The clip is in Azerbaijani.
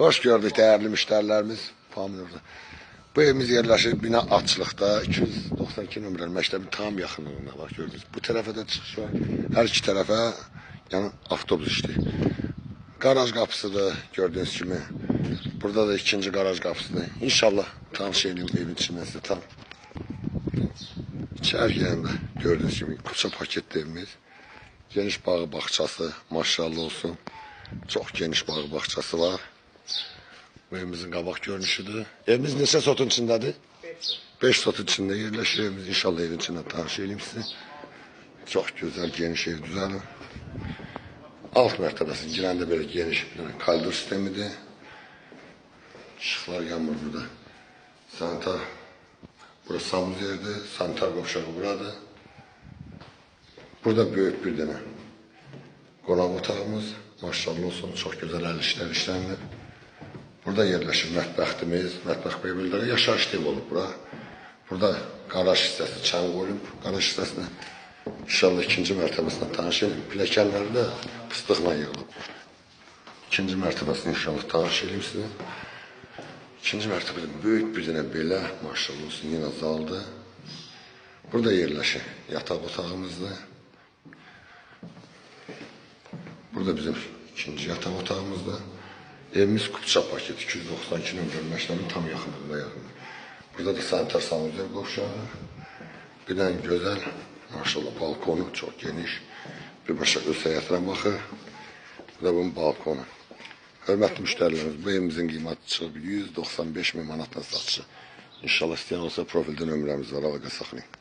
Hoş gördük değerli müşterilerimiz. Bu evimiz yerleşir bina açlıkta 292 numaralı mektebin tam yakınlığında bak gördünüz. Bu tarafa da çıkış var. Her iki tarafa yani avtobus işte. Garaj kapısıdır gördüğünüz gibi. Burada da ikinci garaj kapısıdır. İnşallah tanışayım evin içinden size tam. İçeri yanında gördüğünüz gibi koça paketli evimiz. Geniş bağı bahçesi maşallah olsun. Çok geniş bağı bahçesi var. Bu evimizin qabaq görünüşüdür. Evimiz neçə sotun içindədir? 5 sotun içində yerləşir evimiz. İnşallah evin içindən tanış edeyim size. Çok güzel, geniş ev düzəni. Alt mərtəbəsi girəndə belə geniş koridor sistemidir. Işıqlar yanmır burada. Sanitar, burası samuz yerdir. Sanitar qovşağı buradır. Burada büyük bir dənə qonaq otağımız. Maşallah olsun, çok güzel el işler işlənir. Burada yerleşir mətbəxtimiz, mətbəx bölmələri, yaşayış ev olub bura. Burada garaj hissəsi çən qoyulub, garaj hissəsinə inşallah ikinci mərtəbəsindən tanış edin. Pilləkənləri də fıstıqla yığılıb. İkinci mərtəbəsini inşallah tanış edeyim sizə. İkinci mərtəbədə böyük bir dənə belə, maşallah olsun, yenə zaldır. Burada yerleşir yataq otağımızdır. Burada bizim ikinci yataq otağımızdır. Evimiz kupça paket 292 numaralı mektebin tam yakınında yakındır. Burada da sanitar sanuzer qovşağı. Bir dənə gözəl, maşallah balkonu çok geniş. Bir başa öz həyətinə baxır. Bu da bunun balkonu. Hörmətli müştərilərimiz, bu evimizin qiyməti çıxıb 195 min manatdan satışır. İnşallah istəyən olsa profildə nömrəmiz var, əlaqə saxlayın.